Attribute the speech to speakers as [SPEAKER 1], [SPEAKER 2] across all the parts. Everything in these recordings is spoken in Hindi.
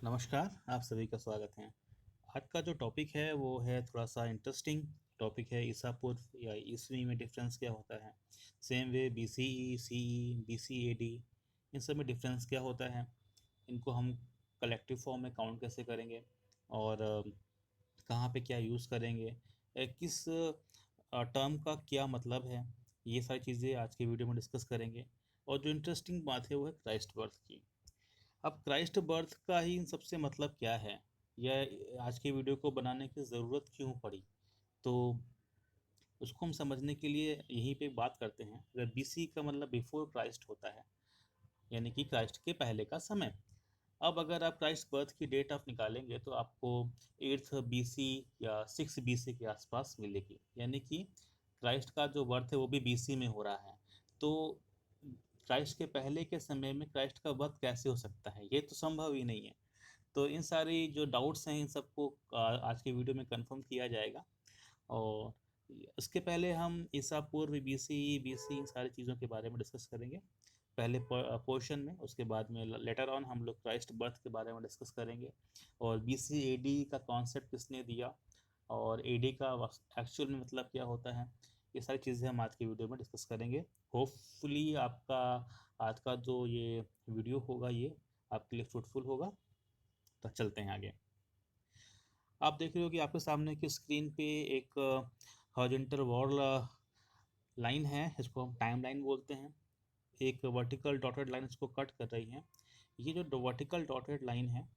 [SPEAKER 1] नमस्कार, आप सभी का स्वागत है। आज का जो टॉपिक है वो है थोड़ा सा इंटरेस्टिंग टॉपिक है। ईसा पूर्व या ईसवी में डिफरेंस क्या होता है। Same way BCE, CE, BCAD, इन सब में डिफरेंस क्या होता है। इनको हम कलेक्टिव फॉर्म में काउंट कैसे करेंगे और कहाँ पे क्या यूज़ करेंगे, किस टर्म का क्या मतलब है। ये सारी चीज़ें आज की वीडियो में डिस्कस करेंगे। और जो इंटरेस्टिंग बात है वो है क्राइस्ट बर्थ की। अब क्राइस्ट बर्थ का ही इन सबसे मतलब क्या है, यह आज के वीडियो को बनाने की ज़रूरत क्यों पड़ी, तो उसको हम समझने के लिए यहीं पे बात करते हैं। अगर BC का मतलब बिफोर क्राइस्ट होता है, यानी कि क्राइस्ट के पहले का समय। अब अगर आप क्राइस्ट बर्थ की डेट आप निकालेंगे तो आपको 8th BC या 6th BC के आसपास मिलेगी, यानी कि क्राइस्ट का जो बर्थ है वो भी BC में हो रहा है। तो क्राइस्ट के पहले के समय में क्राइस्ट का बर्थ कैसे हो सकता है, ये तो संभव ही नहीं है। तो इन सारी जो डाउट्स हैं इन सबको आज के वीडियो में कंफर्म किया जाएगा। और उसके पहले हम ईसा पूर्व, BC इन सारी चीज़ों के बारे में डिस्कस करेंगे पहले पोर्शन में। उसके बाद में लेटर ऑन हम लोग क्राइस्ट बर्थ के बारे में डिस्कस करेंगे और BCAD का कॉन्सेप्ट किसने दिया और AD का एक्चुअल में मतलब क्या होता है। ये सारी चीज़ें हम आज की वीडियो में डिस्कस करेंगे। होपफुली आपका आज का जो ये वीडियो होगा ये आपके लिए फ्रूटफुल होगा। तो चलते हैं आगे। आप देख रहे हो कि आपके सामने की स्क्रीन पे एक हॉरिजॉन्टल वॉल लाइन है, इसको हम टाइम लाइन बोलते हैं। एक वर्टिकल डॉटेड लाइन इसको कट कर रही है। ये जो वर्टिकल डॉटेड लाइन है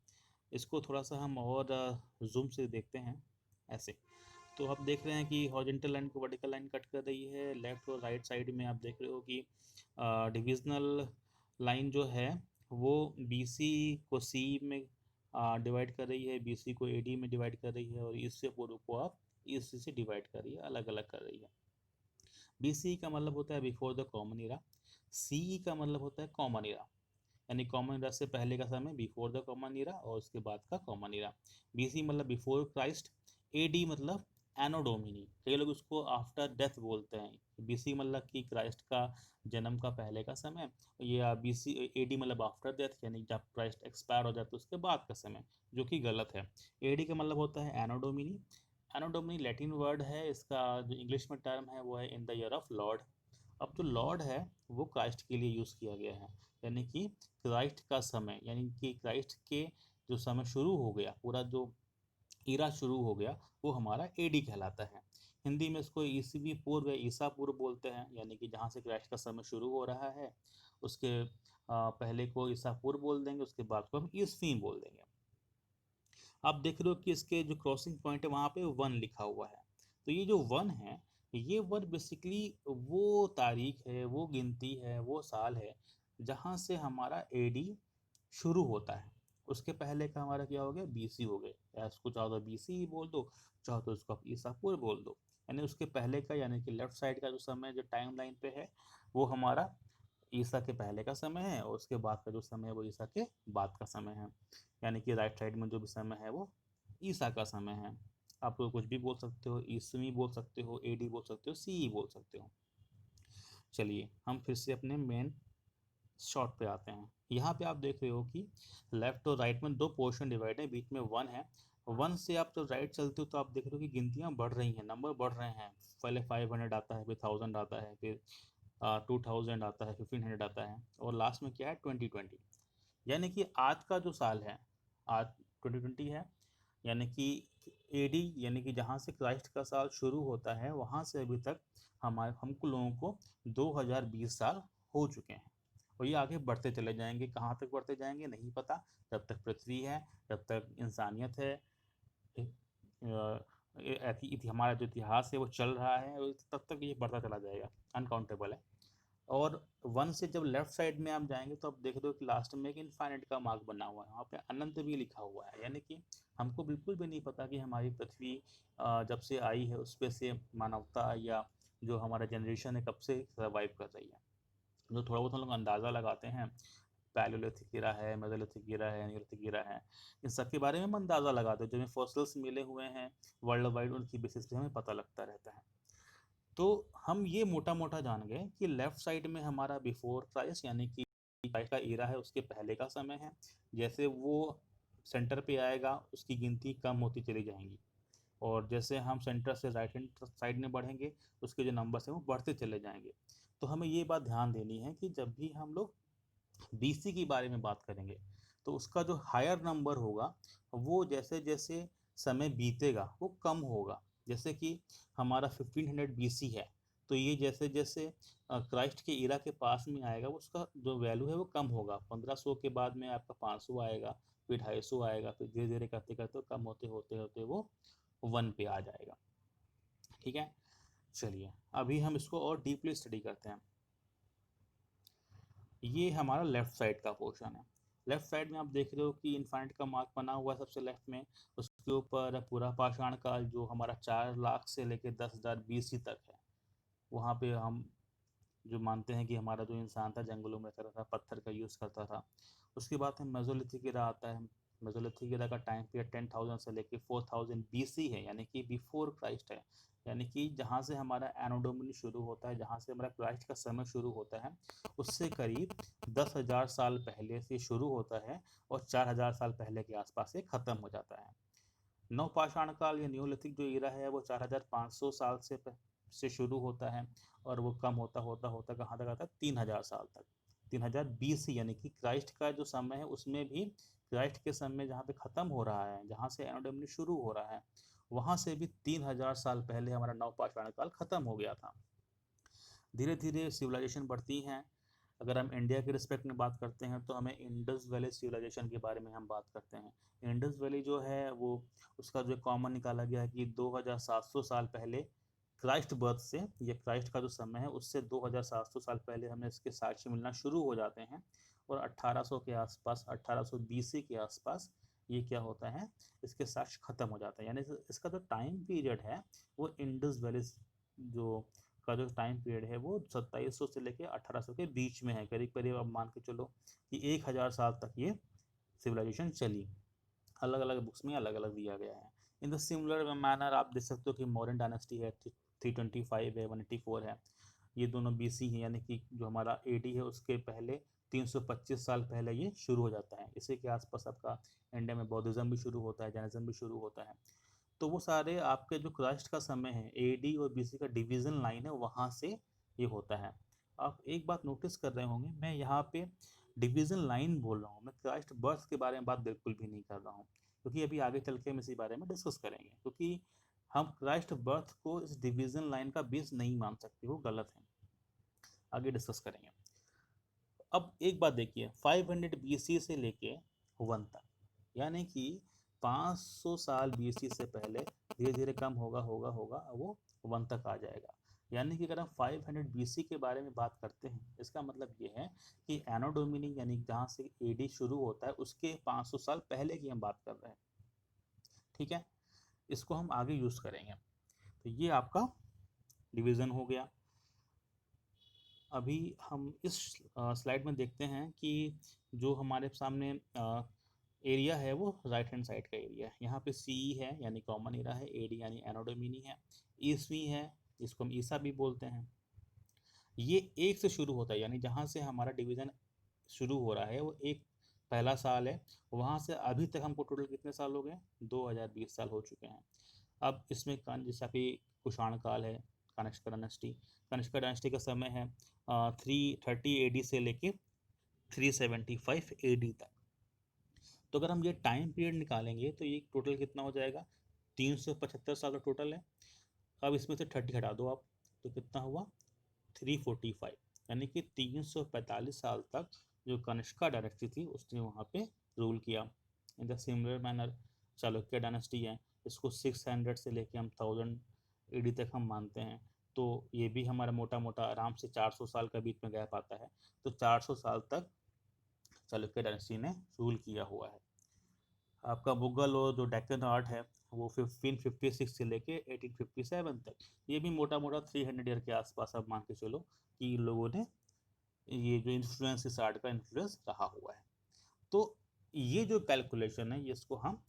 [SPEAKER 1] इसको थोड़ा सा हम और जूम से देखते हैं ऐसे। तो आप देख रहे हैं कि हॉरिजॉन्टल लाइन को वर्टिकल लाइन कट कर रही है। लेफ्ट और राइट साइड में आप देख रहे हो कि डिविजनल लाइन जो है वो BC को C में डिवाइड कर रही है, BC को AD में डिवाइड कर रही है और इससे पूर्व को आप EC से डिवाइड कर रही है, अलग अलग कर रही है। BC का मतलब होता है before the common Ira. CE का मतलब होता है कॉमन इरा, यानी कॉमन इरा से पहले का समय बिफोर द कॉमन इरा और उसके बाद का कॉमन इरा। BC मतलब बिफोर क्राइस्ट। AD मतलब एनो डोमिनी, कई लोग उसको आफ्टर डेथ बोलते हैं। BC मतलब कि क्राइस्ट का जन्म का पहले का समय, या BC AD मतलब आफ्टर डेथ, यानी जब क्राइस्ट एक्सपायर हो जाता है उसके बाद का समय, जो कि गलत है। AD का मतलब होता है एनो डोमिनी। एनो डोमिनी लैटिन वर्ड है, इसका जो इंग्लिश में टर्म है वो है in the year of Lord. अब जो लॉर्ड है वो क्राइस्ट के लिए यूज़ किया गया है, यानी कि क्राइस्ट का समय, यानी कि क्राइस्ट के जो समय शुरू हो गया, पूरा जो ईरा शुरू हो गया वो हमारा AD कहलाता है। हिंदी में इसको ईसवी पूर्व या ईसा पूर्व बोलते हैं, यानी कि जहाँ से क्राइस्ट का समय शुरू हो रहा है उसके पहले को ईसा पूर्व बोल देंगे, उसके बाद को हम ईसवी बोल देंगे। आप देख रहे हो कि इसके जो क्रॉसिंग पॉइंट है वहाँ पे 1 लिखा हुआ है। तो ये जो 1 है, ये 1 बेसिकली वो तारीख है, वो गिनती है, वो साल है जहाँ से हमारा AD शुरू होता है। उसके पहले का हमारा क्या हो गया, BC हो गया, या इसको चाहो तो BC बोल दो, चाहो तो इसको आप ईसा पूर्व बोल दो। यानी उसके पहले का, यानी कि लेफ्ट साइड का जो समय जो टाइम लाइन पे है वो हमारा ईसा के पहले का समय है और उसके बाद का जो समय है वो ईसा के बाद का समय है। यानी कि राइट साइड में जो भी समय है वो ईसा का समय है। आप कुछ भी बोल सकते हो, ईसवी बोल सकते हो, AD बोल सकते हो, CE बोल सकते हो। चलिए हम फिर से अपने मेन शॉर्ट पे आते हैं। यहाँ पे आप देख रहे हो कि लेफ्ट और राइट में दो पोर्शन डिवाइड है, बीच में 1 है। 1 से आप जब राइट चलते हो तो आप देख रहे हो कि गिनतियाँ बढ़ रही हैं, नंबर बढ़ रहे हैं। पहले 500 आता है, फिर 1000 आता है, फिर 2000 आता है, 1500 आता है और लास्ट में क्या है 2020। यानी कि आज का जो साल है, आज 2020 है। यानी कि AD, यानी कि जहाँ से क्राइस्ट का साल शुरू होता है वहाँ से अभी तक हमारे हमको लोगों को 2020 साल हो चुके हैं। और ये आगे बढ़ते चले जाएंगे, कहाँ तक बढ़ते जाएंगे नहीं पता। जब तक पृथ्वी है, जब तक इंसानियत है, हमारा जो इतिहास है वो चल रहा है, तब तक ये बढ़ता चला जाएगा, अनकाउंटेबल है। और 1 से जब लेफ्ट साइड में आप जाएंगे तो आप देख दो कि लास्ट में एक इनफाइनाइट का मार्क बना हुआ है, वहाँ पे अनंत भी लिखा हुआ है। यानी कि हमको बिल्कुल भी नहीं पता कि हमारी पृथ्वी जब से आई है उस पे से मानवता या जो हमारा जनरेशन है कब से सर्वाइव कर रही है। जो थोड़ा बहुत हम लोग अंदाज़ा लगाते हैं, पैलियोलिथिक ईरा है, मेसोलिथिक ईरा है, नियोलिथिक ईरा है, इन सब के बारे में हम अंदाज़ा लगाते हैं। जो हमें फॉसिल्स मिले हुए हैं वर्ल्ड वाइड, उनकी बेसिस पे हमें पता लगता रहता है। तो हम ये मोटा मोटा जान गए कि लेफ्ट साइड में हमारा बिफोर क्राइस्ट, यानी कि क्राइस्ट का ईरा है उसके पहले का समय है। जैसे वो सेंटर पे आएगा उसकी गिनती कम होती चली जाएंगी, और जैसे हम सेंटर से राइट हैंड साइड में बढ़ेंगे उसके जो नंबर्स हैं वो बढ़ते चले जाएंगे। तो हमें ये बात ध्यान देनी है कि जब भी हम लोग बीसी के बारे में बात करेंगे तो उसका जो हायर नंबर होगा वो जैसे जैसे समय बीतेगा वो कम होगा। जैसे कि हमारा 1500 बीसी है, तो ये जैसे जैसे क्राइस्ट के इरा के पास में आएगा उसका जो वैल्यू है वो कम होगा। 1500 के बाद में आपका 500 आएगा, फिर 250 आएगा, फिर धीरे धीरे करते करते कम होते होते होते वो 1 पे आ जाएगा। ठीक है, चलिए अभी हम इसको और डीपली स्टडी करते हैं। ये हमारा लेफ्ट साइड का पोर्शन है। लेफ्ट साइड में आप देख रहे हो कि इन्फाइनाइट का मार्क बना हुआ है सबसे लेफ्ट में। उसके ऊपर पूरा पाषाण काल जो हमारा 4 लाख से लेकर 10,000 बीसी तक है। वहाँ पे हम जो मानते हैं कि हमारा जो इंसान था जंगलों में रहता था, पत्थर का यूज़ करता था। उसके बाद में मेसोलिथिक एरा आता है। मेसोलिथिक एरा का टाइम पीरियड 10,000 से लेके 4,000 बीसी है, यानी कि बिफोर क्राइस्ट है। यानी कि जहाँ से हमारा एनो डोमिनी शुरू होता है, जहाँ से हमारा क्राइस्ट का समय शुरू होता है, उससे करीब 10,000 साल पहले से शुरू होता है और 4,000 साल पहले के आसपास से ख़त्म हो जाता है। नवपाषाण काल या न्यूलिथिक जो एरा है वो 4,500 साल से शुरू होता है और वो कम होता होता होता कहाँ तक आता है, 3,000 साल तक। 3,000 बीसी यानी कि क्राइस्ट का जो समय है उसमें भी क्राइस्ट के समय जहाँ पे ख़त्म हो रहा है, जहाँ से एनोडमनी शुरू हो रहा है, वहाँ से भी 3,000 साल पहले हमारा नवपाषाण काल ख़त्म हो गया था। धीरे धीरे सिविलाइजेशन बढ़ती हैं। अगर हम इंडिया के रिस्पेक्ट में बात करते हैं तो हमें इंडस वैली सिविलाइजेशन के बारे में हम बात करते हैं। इंडस वैली जो है वो उसका जो कॉमन निकाला गया है कि 2700 साल पहले क्राइस्ट बर्थ से, या क्राइस्ट का जो समय है उससे 2700 साल पहले हमें इसके साक्ष्य मिलना शुरू हो जाते हैं। और 1800 के आसपास, 1800 बीसी के आसपास ये क्या होता है, इसके साक्ष्य खत्म हो जाता है। यानी इसका जो टाइम पीरियड है वो इंडस वैली जो का जो टाइम पीरियड है वो 2700 से लेके 1800 के बीच में है। करीब करीब अब मान के चलो कि 1000 साल तक ये सिविलाइजेशन चली। अलग अलग बुक्स में अलग अलग दिया गया है। इन द सिमिलर मैनर आप देख सकते हो कि मौर्यन डायनेस्टी है, 325 है, 184 है। ये दोनों बीसी है, यानी कि जो हमारा एडी है उसके पहले 325 साल पहले ये शुरू हो जाता है। इसी के आसपास आपका इंडिया में बौद्धिज्म भी शुरू होता है, जैनिज्म भी शुरू होता है। तो वो सारे आपके जो क्राइस्ट का समय है, एडी और बीसी का डिवीजन लाइन है, वहाँ से ये होता है। आप एक बात नोटिस कर रहे होंगे, मैं यहाँ पे डिवीजन लाइन बोल रहा हूँ, मैं क्राइस्ट बर्थ के बारे में बात बिल्कुल भी नहीं कर रहा हूँ, क्योंकि अभी आगे चल के हम इसी बारे में डिस्कस करेंगे। क्योंकि हम क्राइस्ट बर्थ को इस डिवीजन लाइन का बेस नहीं मान सकते, वो गलत है। आगे डिस्कस करेंगे। अब एक बात देखिए, 500 बीसी से लेके 1 तक, यानी कि 500 साल बीसी से पहले धीरे धीरे कम होगा होगा होगा वो 1 तक आ जाएगा। यानी कि अगर हम 500 बीसी के बारे में बात करते हैं, इसका मतलब ये है कि एनो डोमिनी यानी जहाँ से एडी शुरू होता है उसके 500 साल पहले की हम बात कर रहे हैं। ठीक है, इसको हम आगे यूज़ करेंगे। तो ये आपका डिवीज़न हो गया। अभी हम इस स्लाइड में देखते हैं कि जो हमारे सामने एरिया है वो राइट हैंड साइड का एरिया है। यहाँ पे सी है यानी कॉमन एरा है, एडी यानी एनोडोमिनी है, ईस्वी है जिसको हम ईसा भी बोलते हैं। ये एक से शुरू होता है, यानी जहाँ से हमारा डिवीज़न शुरू हो रहा है वो एक पहला साल है। वहाँ से अभी तक हमको टोटल कितने साल हो गए, 2020 साल हो चुके हैं। अब इसमें जैसा कि कुषाण काल है, कनिष्क डायनेस्टी, कनिष्क डायनेस्टी का समय है 330 एडी से लेके 375 एडी तक। तो अगर हम ये टाइम पीरियड निकालेंगे तो ये टोटल कितना हो जाएगा, 375 साल का टोटल है। अब इसमें से 30 हटा दो आप, तो कितना हुआ, 345, यानी कि 345 साल तक जो कनिष्का डायनेस्टी थी उसने वहाँ पे रूल किया। In the similar manner Chalukya dynasty है, इसको 600 से लेके हम 1000 एडी तक हम मानते हैं। तो ये भी हमारा मोटा मोटा आराम से 400 साल का बीच में गैप आता है। तो 400 साल तक चालुक्य डायनेस्टी ने रूल किया हुआ है। आपका मुगल और जो डेक्कन आर्ट है वो 1556 से लेके 1857 तक, ये भी मोटा मोटा 300 ईयर के आसपास अब मान के चलो कि लोगों ने ये जो इन्फ्लुएंस इस आर्ट का इन्फ्लुएंस रहा हुआ है। तो ये जो कैलकुलेशन है, इसको हम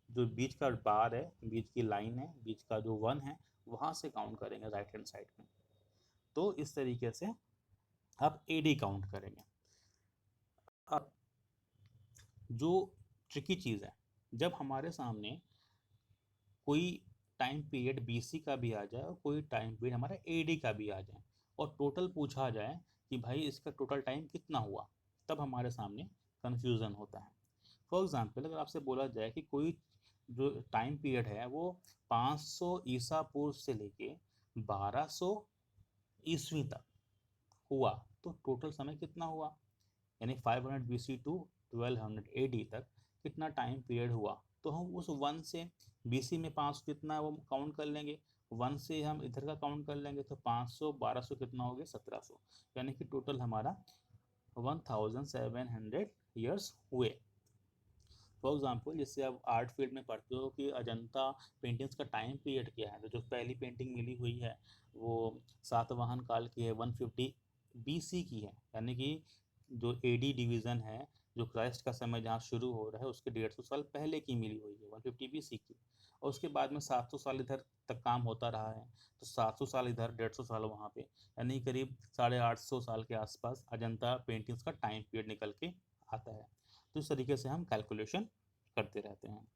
[SPEAKER 1] जो बीच का बार है, बीच की लाइन है, बीच का जो 1 है, वहाँ से काउंट करेंगे राइट हैंड साइड में। तो इस तरीके से आप एडी काउंट करेंगे। अब जो ट्रिकी चीज़ है जब हमारे सामने कोई टाइम पीरियड बीसी का भी आ जाए और कोई टाइम पीरियड हमारा एडी का भी आ जाए और टोटल पूछा जाए कि भाई इसका टोटल टाइम कितना हुआ, तब हमारे सामने कन्फ्यूज़न होता है। फॉर एग्जांपल अगर आपसे बोला जाए कि कोई जो टाइम पीरियड है वो 500 ईसा पूर्व से लेके 1200 ईस्वी तक हुआ, तो टोटल समय कितना हुआ, यानी 500 BC टू 1200 AD तक कितना टाइम पीरियड हुआ। तो हम उस वन से बीसी में 500 कितना है वो काउंट कर लेंगे, वन से हम इधर का काउंट कर लेंगे, तो 500 1200 कितना हो गया 1700, यानी कि टोटल हमारा 1700 ईयर्स हुए। फॉर एग्जाम्पल जैसे आप आर्ट फील्ड में पढ़ते हो कि अजंता पेंटिंग्स का टाइम पीरियड क्या है, तो जो पहली पेंटिंग मिली हुई है वो सातवाहन काल की है, 150 BC की है, यानी कि जो एडी डिवीज़न है, जो क्राइस्ट का समय जहाँ शुरू हो रहा है उसके 150 साल पहले की मिली हुई है, 150 BC की। और उसके बाद में 700 साल इधर तक काम होता रहा है, तो 700 साल इधर 150 साल वहाँ पे, यानी करीब 850 साल के आसपास अजंता पेंटिंग्स का टाइम पीरियड निकल के आता है। तो इस तरीके से हम कैलकुलेशन करते रहते हैं।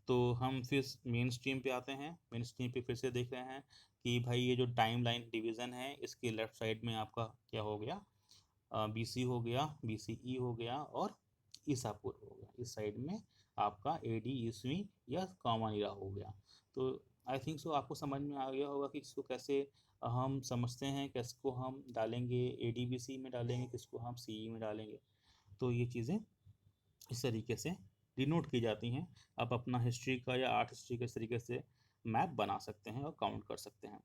[SPEAKER 1] तो हम फिर मेन स्ट्रीम पे आते हैं। मेन स्ट्रीम पे फिर से देख रहे हैं कि भाई ये जो टाइम लाइन डिवीज़न है इसके लेफ्ट साइड में आपका क्या हो गया, बीसी हो गया, बीसीई हो गया और ईसापुर हो गया। इस साइड में आपका एडी ईस्वी या कॉमन ईरा हो गया। तो आई थिंक सो आपको समझ में आ गया होगा कि इसको कैसे हम समझते हैं, किसको हम डालेंगे एडी बीसी में डालेंगे, किसको हम सीई में डालेंगे। तो ये चीज़ें इस तरीके से डिनोट की जाती हैं। आप अपना हिस्ट्री का या आर्ट हिस्ट्री के इस तरीके से मैप बना सकते हैं और काउंट कर सकते हैं।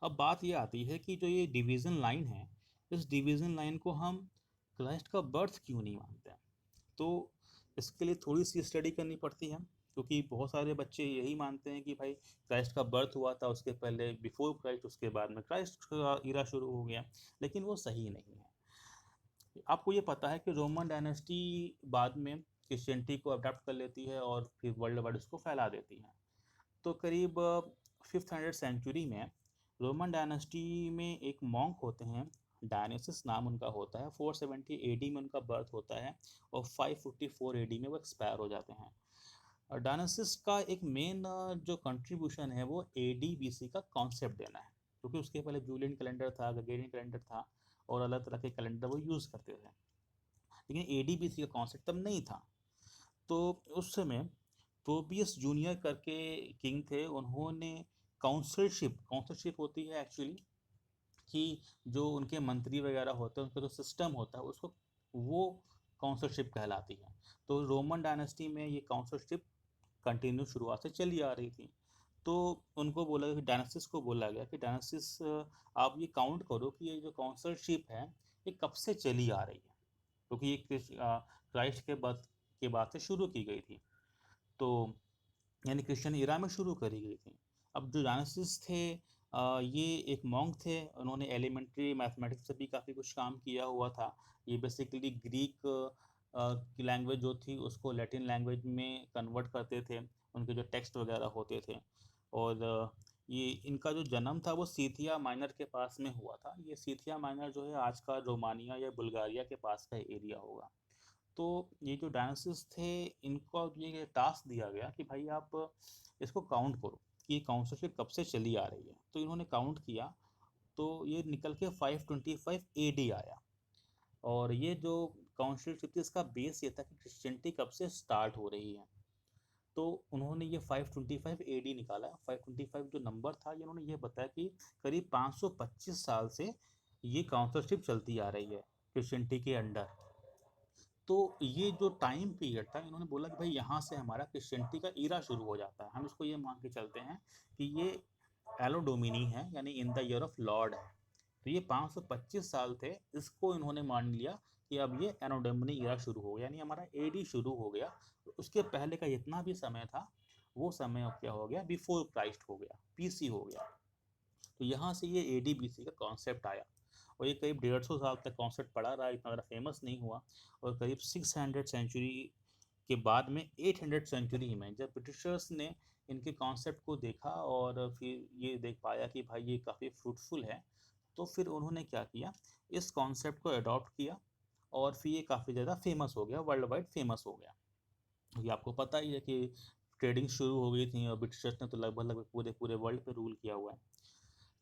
[SPEAKER 1] अब बात ये आती है कि जो ये डिवीज़न लाइन है, इस डिवीज़न लाइन को हम क्राइस्ट का बर्थ क्यों नहीं मानते हैं। तो इसके लिए थोड़ी सी स्टडी करनी पड़ती है, क्योंकि बहुत सारे बच्चे यही मानते हैं कि भाई क्राइस्ट का बर्थ हुआ था, उसके पहले बिफोर क्राइस्ट, उसके बाद में क्राइस्ट का इरा शुरू हो गया, लेकिन वो सही नहीं है। आपको ये पता है कि रोमन डायनेस्टी बाद में क्रिश्चियनिटी को अडॉप्ट कर लेती है और फिर वर्ल्ड वाइड उसको फैला देती है। तो करीब 5th 100th सेंचुरी में रोमन डायनेस्टी में एक मॉन्क होते हैं, डायनेसिस नाम उनका होता है, 470 AD में उनका बर्थ होता है और 554 AD में वो एक्सपायर हो जाते हैं। और डायनेसिस का एक मेन जो कंट्रीब्यूशन है वो AD BC का कॉन्सेप्ट देना है, क्योंकि उसके पहले जूलियन कैलेंडर था, ग्रेगोरियन कैलेंडर था और अलग तरह के कैलेंडर वो यूज़ करते थे, लेकिन AD BC का कॉन्सेप्ट तब नहीं था। तो उस समय प्रोबियस जूनियर करके किंग थे, उन्होंने काउंसिलशिप होती है एक्चुअली, कि जो उनके मंत्री वगैरह होते हैं उनका जो सिस्टम होता है उसको वो काउंसिलशिप कहलाती है। तो रोमन डायनेस्टी में ये काउंसिलशिप कंटिन्यू शुरुआत से चली आ रही थी। तो उनको बोला कि डायनेसिस को बोला गया कि डायनेसिस आप ये काउंट करो कि ये जो काउंसिलशिप है ये कब से चली आ रही है, क्योंकि ये क्राइस्ट के बाद से शुरू की गई थी, तो यानी क्रिश्चियन इरा में शुरू करी गई थी। अब जो डायनेसिस थे ये एक मॉन्क थे, उन्होंने एलिमेंट्री मैथमेटिक्स से भी काफ़ी कुछ काम किया हुआ था। ये बेसिकली ग्रीक की लैंग्वेज जो थी उसको लैटिन लैंग्वेज में कन्वर्ट करते थे, उनके जो टेक्स्ट वगैरह होते थे। और ये इनका जो जन्म था वो सीथिया माइनर के पास में हुआ था। ये सीथिया माइनर जो है आज का रोमानिया या बुल्गारिया के पास का एरिया होगा। तो ये जो डायनासिस थे इनको ये टास्क दिया गया कि भाई आप इसको काउंट करो कि ये काउंसिलशिप कब से चली आ रही है। तो इन्होंने काउंट किया तो ये निकल के 525 AD आया। और ये जो काउंसिलशिप थी इसका बेस ये था कि क्रिश्चियनिटी कब से स्टार्ट हो रही है। तो उन्होंने ये 525 AD निकाला। 525 जो नंबर था ये उन्होंने ये बताया कि करीब 525 साल से ये काउंसिलशिप चलती आ रही है क्रिश्चियनिटी के अंडर। तो ये जो टाइम पीरियड था इन्होंने बोला कि भाई यहाँ से हमारा क्रिश्चियनिटी का ईरा शुरू हो जाता है, हम इसको ये मान के चलते हैं कि ये एलो डोमिनी है, यानी in the year of Lord है। तो ये 525 साल थे, इसको इन्होंने मान लिया कि अब ये एनो डोमिनी ईरा शुरू हो गया, यानी हमारा एडी शुरू हो गया। तो उसके पहले का जितना भी समय था वो समय अब क्या हो गया, बिफोर क्राइस्ट हो गया, पीसी हो गया। तो यहाँ से ये एडी बीसी का कॉन्सेप्ट आया और ये करीब 150 साल तक कॉन्सेप्ट पड़ा रहा, इतना ज़्यादा फेमस नहीं हुआ। और करीब 600 सेंचुरी के बाद में 800 सेंचुरी में जब ब्रिटिशर्स ने इनके कॉन्सेप्ट को देखा और फिर ये देख पाया कि भाई ये काफ़ी फ्रूटफुल है, तो फिर उन्होंने क्या किया, इस कॉन्सेप्ट को अडॉप्ट किया और फिर ये काफ़ी ज़्यादा फेमस हो गया, वर्ल्ड वाइड फेमस हो गया। क्योंकि आपको पता ही है कि ट्रेडिंग शुरू हो गई थी और ब्रिटिशर्स ने तो लगभग लगभग पूरे पूरे वर्ल्ड पे रूल किया हुआ है।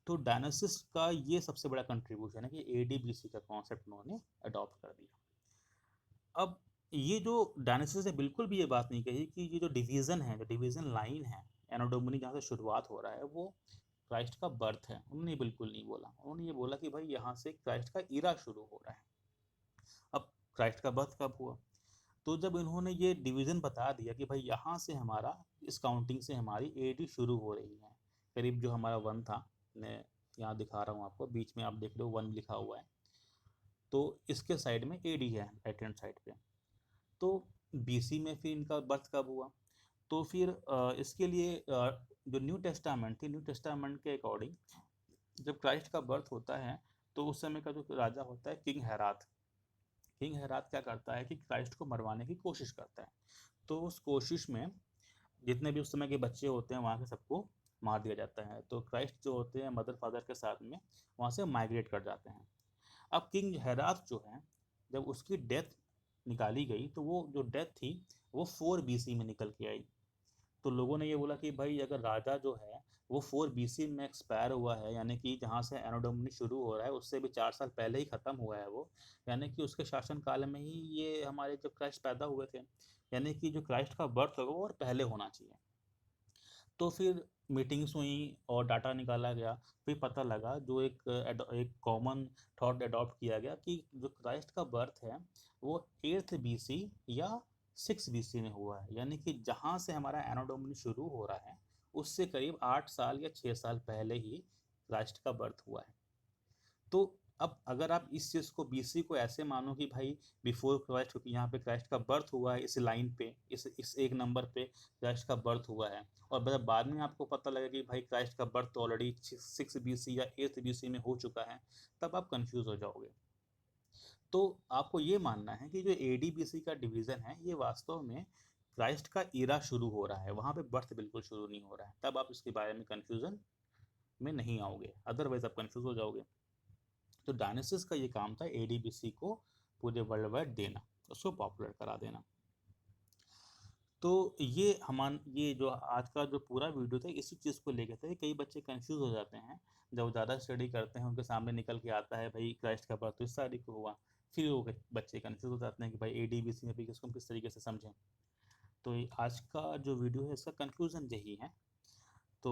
[SPEAKER 1] तो डायनासिस का ये सबसे बड़ा कंट्रीब्यूशन है कि एडीबीसी का कॉन्सेप्ट उन्होंने अडॉप्ट कर दिया। अब ये जो डायनासिस ने बिल्कुल भी ये बात नहीं कही कि ये जो डिवीज़न है, जो डिवीज़न लाइन है, एनो डोमिनी जहाँ से शुरुआत हो रहा है वो क्राइस्ट का बर्थ है, उन्होंने बिल्कुल नहीं बोला। उन्होंने ये बोला कि भाई यहाँ से क्राइस्ट का इरा शुरू हो रहा है। अब क्राइस्ट का बर्थ कब हुआ? तो जब इन्होंने ये डिवीज़न बता दिया कि भाई यहाँ से हमारा, इस काउंटिंग से हमारी एडी शुरू हो रही है, करीब जो हमारा वन था, मैं यहाँ दिखा रहा हूँ आपको, बीच में आप देख लो वन लिखा हुआ है, तो इसके साइड में एडी है राइट हैंड साइड पे। तो बीसी में फिर इनका बर्थ कब हुआ? तो फिर इसके लिए जो न्यू टेस्टामेंट थी, न्यू टेस्टामेंट के अकॉर्डिंग जब क्राइस्ट का बर्थ होता है तो उस समय का जो राजा होता है किंग हैरात, किंग हैरात क्या करता है कि क्राइस्ट को मरवाने की कोशिश करता है। तो उस कोशिश में जितने भी उस समय के बच्चे होते हैं वहाँ के सबको मार दिया जाता है। तो क्राइस्ट जो होते हैं मदर फादर के साथ में वहाँ से माइग्रेट कर जाते हैं। अब किंग हेरात जो है, जब उसकी डेथ निकाली गई तो वो जो डेथ थी वो 4 BC में निकल के आई। तो लोगों ने ये बोला कि भाई अगर राजा जो है वो 4 BC में एक्सपायर हुआ है, यानी कि जहाँ से एनोडोमनी शुरू हो रहा है उससे भी 4 साल पहले ही ख़त्म हुआ है वो, यानी कि उसके शासन काल में ही ये हमारे जब क्राइस्ट पैदा हुए थे, यानी कि जो क्राइस्ट का बर्थ होगा वो और पहले होना चाहिए। तो फिर मीटिंग्स हुई और डाटा निकाला गया। फिर पता लगा जो एक कॉमन थॉट अडॉप्ट किया गया कि जो क्राइस्ट का बर्थ है वो 8th BC या 6 BC में हुआ है, यानी कि जहाँ से हमारा एनाडोमनी शुरू हो रहा है उससे करीब 8 साल या 6 साल पहले ही क्राइस्ट का बर्थ हुआ है। तो अब अगर आप इस चीज़ को बीसी को ऐसे मानो कि भाई बिफोर क्राइस्ट, क्योंकि यहाँ पे क्राइस्ट का बर्थ हुआ है इस लाइन पे, इस एक नंबर पे क्राइस्ट का बर्थ हुआ है, और बाद में आपको पता लगे कि भाई क्राइस्ट का बर्थ तो ऑलरेडी 6 BC या 8th BC में हो चुका है, तब आप कंफ्यूज हो जाओगे। तो आपको ये मानना है कि जो एडीबीसी का डिवीज़न है ये वास्तव में क्राइस्ट का इरा शुरू हो रहा है, वहाँ पे बर्थ बिल्कुल शुरू नहीं हो रहा है, तब आप इसके बारे में कन्फ्यूज़न में नहीं आओगे, अदरवाइज आप कन्फ्यूज हो जाओगे। तो डायनेसिस का ये काम था एडीबीसी को पूरे वर्ल्ड वाइड देना, उसको पॉपुलर करा देना। तो ये जो आज का जो पूरा वीडियो था इसी चीज़ को लेकर था। कई बच्चे कंफ्यूज हो जाते हैं जब ज़्यादा स्टडी करते हैं, उनके सामने निकल के आता है भाई क्राइस्ट का बर्थ तो इस तारीख को हुआ, फिर वो बच्चे कंफ्यूज हो जाते हैं कि भाई एडीबीसी में भी किसको किस तरीके से समझें। तो आज का जो वीडियो है इसका कंक्लूजन यही है। तो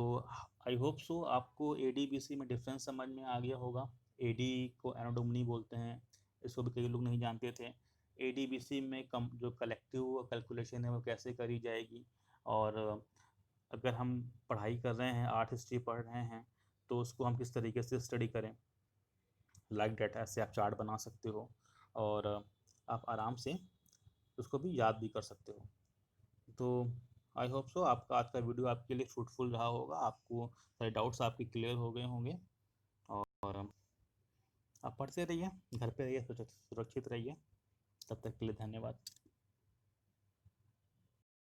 [SPEAKER 1] आई होप सो आपको एडीबीसी में डिफरेंस समझ में आ गया होगा। एडी को एनोडोमनी बोलते हैं, इसको भी कई लोग नहीं जानते थे। एडीबीसी में कम जो कलेक्टिव कैलकुलेशन है वो कैसे करी जाएगी, और अगर हम पढ़ाई कर रहे हैं, आर्ट हिस्ट्री पढ़ रहे हैं, तो उसको हम किस तरीके से स्टडी करें। लाइक डाटा से आप चार्ट बना सकते हो और आप आराम से उसको भी याद भी कर सकते हो। तो आई होप सो आपका आज का वीडियो आपके लिए फ्रूटफुल रहा होगा, आपको सारे डाउट्स आपके क्लियर हो गए होंगे, और आप पढ़ते रहिए, घर पे रहिए, सुरक्षित रहिए। तब तक के लिए धन्यवाद।